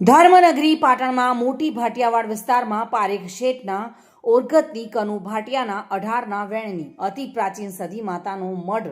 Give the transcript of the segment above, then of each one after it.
ધર્મનગરી પાટણમાં મોટી ભાટિયાવાડ વિસ્તારમાં પારેખ શેઠના ઓરગતની કનુ ભાટિયાના 18ના વેણની અતિ પ્રાચીન સદી માતાનો મઢ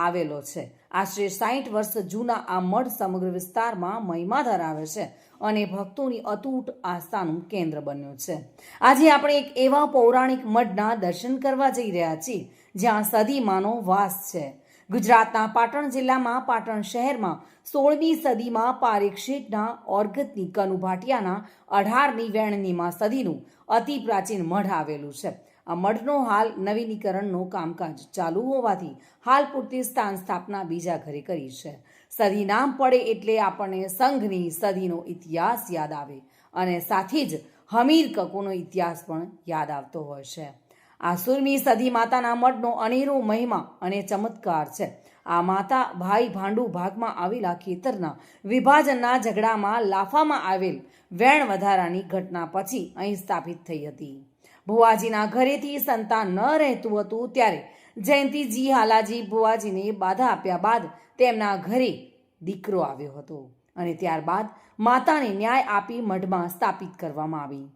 આવેલો છે. આશરે 60 વર્ષ જૂના આ મઢ સમગ્ર વિસ્તારમાં મહિમા ધરાવે છે અને ભક્તોની અતૂટ આસ્થાનું કેન્દ્ર બન્યો છે. આજે આપણે એક એવા પૌરાણિક મઢના દર્શન કરવા જઈ રહ્યા છીએ જ્યાં સદીમાંનો વાસ છે. ગુજરાતના પાટણ જિલ્લામાં પાટણ શહેરમાં 16મી સદીમાં પારેખ શેઠના ઓરગતની કનુ ભાટિયાના 18ની વેણનીમાં સદીનું અતિ પ્રાચીન મઢ આવેલું છે. આ મઢનો હાલ નવીનીકરણનું કામકાજ ચાલુ હોવાથી હાલ પૂરતી સ્થાન સ્થાપના બીજા ઘરે કરી છે. સદી નામ પડે એટલે આપણને સંઘની સદીનો ઇતિહાસ યાદ આવે અને સાથે જ હમીર કકોનો ઇતિહાસ પણ યાદ આવતો હોય છે. આ 16મી સદી માતાના મઢનો અનેરો મહિમા અને ચમત્કાર છે. આ માતા ભાઈ ભાંડુ ભાગમાં આવેલા ખેતરના વિભાજનના ઝઘડામાં લાફામાં આવેલ વેણ વધારાની ઘટના પછી અહીં સ્થાપિત થઈ હતી. ભુવાજીના ઘરેથી સંતાન ન રહેતું હતું ત્યારે જયંતીજી હાલાજી ભુવાજીને બાધા આપ્યા બાદ તેમના ઘરે દીકરો આવ્યો હતો અને ત્યારબાદ માતાને ન્યાય આપી મઢમાં સ્થાપિત કરવામાં આવી.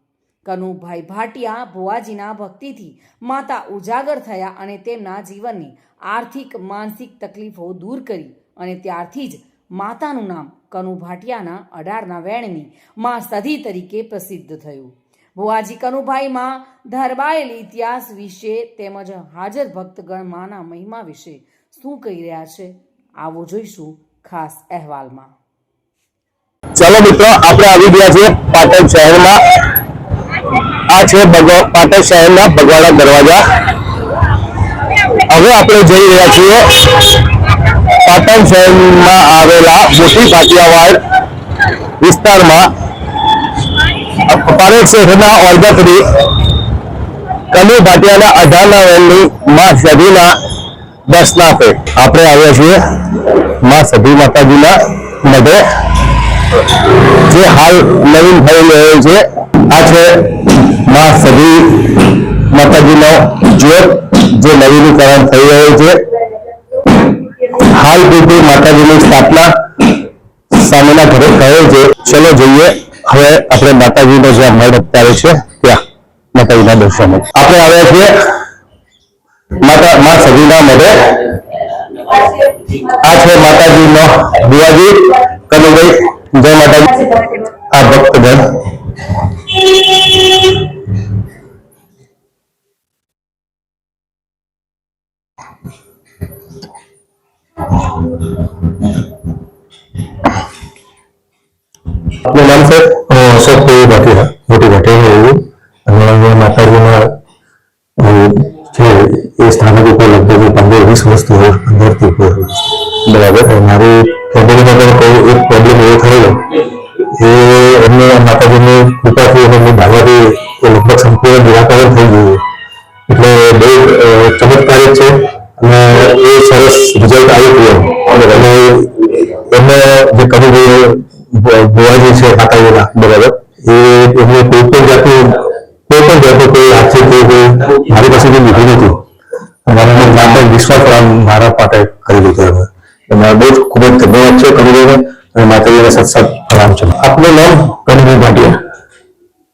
કનુભાઈ ભાટિયા ભુવાજીના ભક્તિથી માતા ઉજાગર થયા અને તેમના જીવનની આર્થિક માનસિક તકલીફો દૂર કરી અને ત્યારથી જ માતાનું નામ કનુ ભાટિયાના 18ના વેણની માં સધી તરીકે પ્રસિદ્ધ થયું. ભુવાજી કનુભાઈમાં ધરબાયેલી ઇતિહાસ વિશે તેમજ હાજર ભક્તગણ માના મહિમા વિશે શું કહી રહ્યા છે આવો જોઈશું ખાસ અહેવાલમાં. ચાલો મિત્રો, આપણે આવી ગયા છીએ પાટણ શહેરમાં. આ છે પાટણ શહેરના બગવાડા દરવાજા. હવે આપણે જઈ રહ્યા છીએ પાટણ શહેરમાં આવેલા મોટી ભાટિયાવાડ વિસ્તારમાં પારેખ શેઠના ઓરગતની કનુ ભાટિયાના 18ના વેણની માં સધીના દર્શનાર્થે આપણે આવ્યા છીએ માં સધી માતાજીના મઢે, જે હાલ નવીન થઈ રહ્યો છે. આ છે માં સધી માતાજીનો જ્યોત જે નવીનીકરણ થઈ રહ્યો છે. હાલ પૂરતી માતાજીની સ્થાપના સામેના ઘરે થયો છે. ચલો જોઈએ હવે આપણે માતાજીનો જ્યાં મઢ અત્યારે છે ત્યાં માતાજીના દર્શન. આપણે આવ્યા છીએ માં સધીના મઢે. આ છે માતાજીનો ભુવાજી કનુભાઈ. જય માતાજી. આ ભક્તગણ આપનું નામ છે? સર ભાટિયા, મોટી ભાટિયા એવું. અને માતાજીના છે એ સ્થાનક ઉપર લગભગ 15-20 વર્ષથી 15થી ઉપર. બરાબર. મારી ફેમિલીમાં પણ કોઈ એક પ્રોબ્લેમ એવો થયેલો એ એમને માતાજીની કૃપાથી અને એમની ભાવનાથી એ લગભગ સંપૂર્ણ નિરાકરણ થઈ ગયું. એટલે બહુ ચમત્કારિક છે અને એ સરસ રિઝલ્ટ આવ્યું હતું. અને એમને જે કનુભાઈ ભુવાજી છે માતાજીના, બરાબર, એ એમને કોઈ પણ જાતનું કોઈ આર્થિક મારી પાસેથી લીધું નથી. અમારા વિશ્વાસ મારા માટે કરી દીધો. એમાં બહુ જ ખૂબ જ ધન્યવાદ છે કનુભાઈને અને માતાજીને સત્સંગ પ્રણામ છે. આપનું નામ? કનુભાઈ ભાટિયા.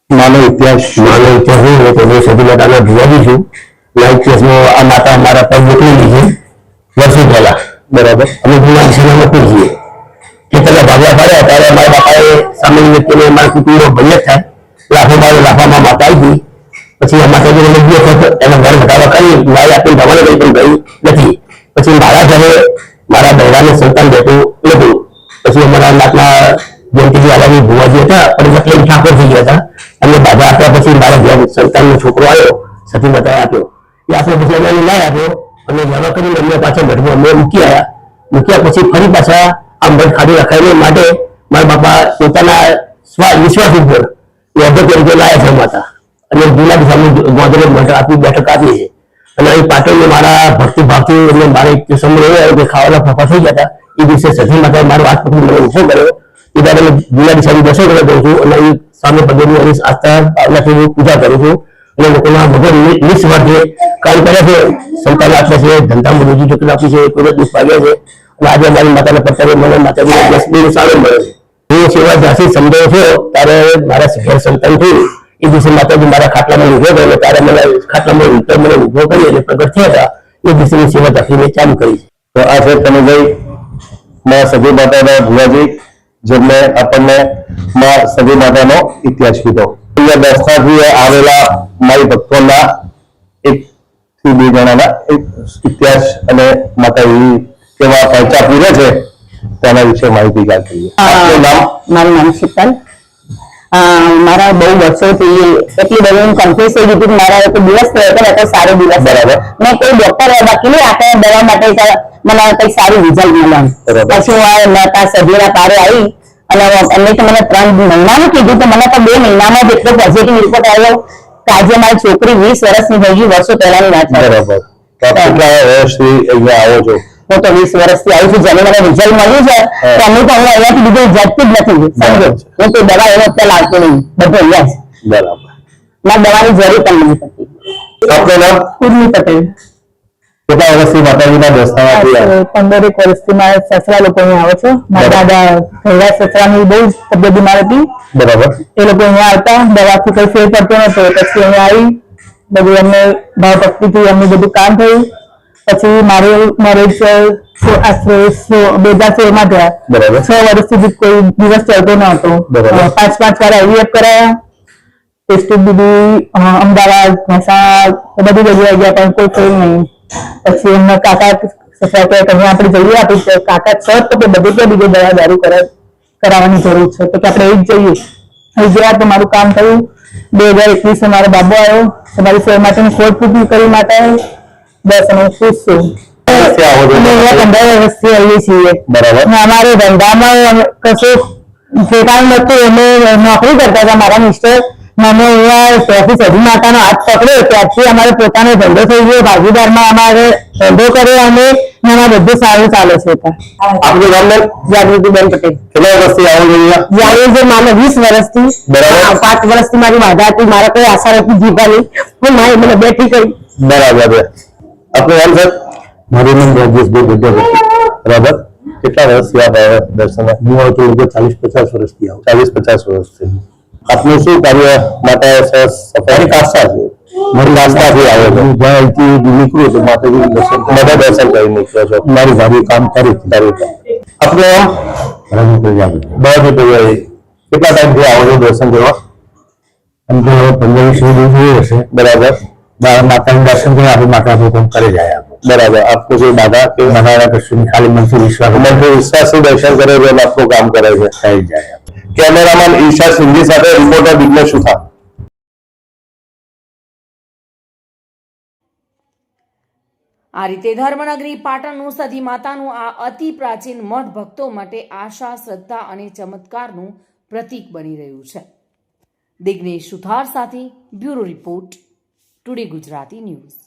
માનો ઇતિહાસ હું સદી માતાના ભુવાજી છું. ઇતિહાસમાં આ માતા અમારા પર મોકલેલી છે વર્ષો પહેલા. બરાબર. અમે ભુવાજી સેનામાં પણ છીએ. ખેતરના ભાગલા પાડ્યા ત્યારે મારા બાપાએ સામેની વ્યક્તિને અમારા કુટુંબનો ભય થાય લાફામાં માતા આવી ગઈ. પછી આ માતાજીને લગ્ન વખત એના ઘર વધારવા કરી લાઈ આપીને ભગવાને કઈ પણ ગઈ નથી. પછી મારા ઘરે મારા બહેરાને સંતાન બેઠું નતું. પછી અમારા નાતના જયંતીજી હાલાજી ભુવાજી હતા પણ એટલે ઠાકોર થઈ ગયા હતા. અને બાધા આપ્યા પછી મારા ઘેર સંતાનનો છોકરો આવ્યો, સતી માતાએ આપ્યો. એ આપણે પછી અમે લાઈ આપ્યો અને જમા કરીને અમને પાછા મઢમાં અમે મૂકી આવ્યા. મૂક્યા પછી ફરી પાછા આ મઢ ખાલી રખાઈને માટે મારા બાપા પોતાના વિશ્વાસ ઉપર અધ્યક્ષ તરીકે લાયા છે માતા. અને જૂના સામે ગોદરે મઢ આપી બેઠક આપી છે. અને અહીં પાટણને મારા ભક્તિ ભાવથી એટલે મારે એક સમય એવો આવ્યો કે ખાવાના ફાફા થઈ ગયા હતા. એ દિવસે સધી માતાએ મારો હાથ પકડી મને ઉછો કર્યો. એ ત્યારે અમે જૂના દિશાની દર્શન કરવા દઉં છું અને અહીં સામે પગેરની અને આસ્થા ભાવનાથી હું પૂજા કરું છું. અને લોકોના ભગવાન નિસ્વાર્થ કામ કરે છે. સંતાન આપે છે, ધંધામાં રોજી ટોકન આપી છે, કોઈ દુઃખ પામ્યા છે. અને આજે અમારી માતાના પ્રત્યે મને માતાજીનો સારો મળે છે. હું સેવા જ્યાંથી સમજાવું છું ત્યારે મારા ઘેર સંતાન થયું એ દિવસે માતાજી મારા ખાટલામાં ઉભો કર્યો ત્યારે મને ખાટલામાં મને ઉભો કરી અને પ્રગટ થયા હતા એ દિવસે હું સેવા ત્યાંથી મેં ચાલુ કરી. તો આ છે કનુભાઈ માં સગી માતાના ભુવાજી, જેમને આપણને માં સગી માતાનો ઇતિહાસ કીધો. અહીંયા દર્શનાથી આવેલા માઈ ભક્તોના એક થી બે જણાના એક ઇતિહાસ અને માતાજી કેવા પૈસા પૂરે છે તેના વિશે માહિતી જાણ કરીએ. આપનું નામ? મારું નામ શીતલ. મારા બહુ વર્ષોથી એટલી બધી હું કન્ફ્યુઝ થઈ ગઈ હતી. મારા એક દિવસ થયો હતો સારો દિવસ. બરાબર. મેં કોઈ ડોક્ટર બાકી નહીં આપણે દવા માટે મને કઈ સારું રિઝલ્ટ મળ્યું. પછી હું માતા સભ્યના પારે આવી અને એમને તો મને 3 મહિનાનું કીધું તો મને તો 2 મહિનામાં જ એટલો પોઝિટિવ રિપોર્ટ આવ્યો કે આજે મારી છોકરી 20 વર્ષની થઈ ગઈ. વર્ષો પહેલાની વાત છે. બરાબર. તો આપ કેટલા વર્ષથી અહીંયા આવો છો? હું તો 20 વર્ષથી આવી છું. જેને મને રિઝલ્ટ મળ્યું છે તો અમે તો હું અહીંયાથી બીજું જતી જ નથી. સમજો હું કોઈ દવા એનો અત્યારે લાવતો નહીં, બધું અહીંયા જ. બરાબર. ના દવાની જરૂર પણ નથી પડતી. આપનું નામ? ઉર્મી પટેલ. કેટલા વર્ષથી માતાજીના દર્શનાર્થી આવ્યા? 15 વર્ષથી મારા સસરા લોકો અહીંયા આવે છે. મારા દાદા ઘરડા સસરાની બહુ તબિયત બીમાર હતી. બરાબર. એ લોકો અહીંયા આવતા, દવાથી કઈ ફેર પડતો નતો. પછી અહીંયા આવી બધું એમને ભાવ ભક્તિથી એમનું બધું કામ થયું. પછી મારું મેરેજ 2016 માં થયા. બરાબર. 6 વર્ષ સુધી કોઈ દિવસ ચાલતો ન હતો. બરાબર. 5 વાર IVF કરાયા. ટેસ્ટ દીધી અમદાવાદ, મહેસાણા બધી જગ્યાએ ગયા પણ કોઈ થયું નહીં. પછી એમના કાકા સસરા કહે કે આપણે જઈએ આપી કાકા સર તો કે બધે ક્યાં બીજે દવા દારૂ કરાવવાની જરૂર છે તો કે આપણે એ જ જઈએ. એ ગયા તો મારું કામ થયું. 2021 મારો બાબો આવ્યો. તમારી સેવા માટેની ખોટ પૂરી કરી માટે બસ અમે ખુશ છું. અમે 15 વર્ષથી આવીએ છીએ. બરાબર. અમારે ધંધામાં કશું ઠેકાણ નતું. અમે નોકરી કરતા હતા. મારા મિસ્ટર મને અહીંયા ત્યાંથી સધી માતાનો હાથ પકડ્યો ત્યારથી અમારે પોતાનો ધંધો થઈ ગયો. ભાગીદારમાં અમારે ધંધો કર્યો અને એમાં બધું સારું ચાલે છે. આપનું નામ? જાગૃતિબેન પટેલ. કેટલા વર્ષથી આવો છો અહીંયા? જ્યારે મારે 20 વર્ષથી. બરાબર. 5 વર્ષથી મારી બાધા હતી. મારે કોઈ આશા નથી જીવવાની. હું મારી મને બેઠી કરી. બરાબર. આપનું નામ સર? મારું નામ રાજેશભાઈ ગઢિયા. બરાબર. કેટલા વર્ષથી આપ આવ્યા દર્શન? હું આવતો લગભગ 40-50 વર્ષથી આવું. 40-50 વર્ષથી. આપનું શું કાર્ય? માતા સફારી કાસ્તા છે? મારી કાસ્તાથી આવ્યો છો? હું જ્યાં અહીંથી નીકળ્યો તો માતાજીનું દર્શન બધા દર્શન કરી નીકળ્યો છો? મારી ભાભી કામ કરી આપનું નામ? રવિ પ્રજાપતિ. બરાબર. કેટલા ટાઈમથી આવો છો દર્શન કરવા? એમ તો 15-20 દિવસ હશે. બરાબર. માતાનું દર્શન કરી આપણે માતા કામ કરી જાય આપણે. બરાબર. આપનું જે દાદા કે મારા કશું ખાલી મનથી વિશ્વાસથી દર્શન કરે છે અને આપનું કામ કરે છે. થઈ જાય. કેમેરામેન ઈશા સિંધી સાથે રિપોર્ટર વિઘ્નેશ સુથાર. આ રીતે ધર્મનગરી પાટણનું સધી માતાનું આ અતિ પ્રાચીન મઠ ભક્તો માટે આશા, શ્રદ્ધા અને ચમત્કારનું પ્રતીક બની રહ્યું છે. દિગ્નેશ સુથાર સાથે bureau report, today Gujarati news.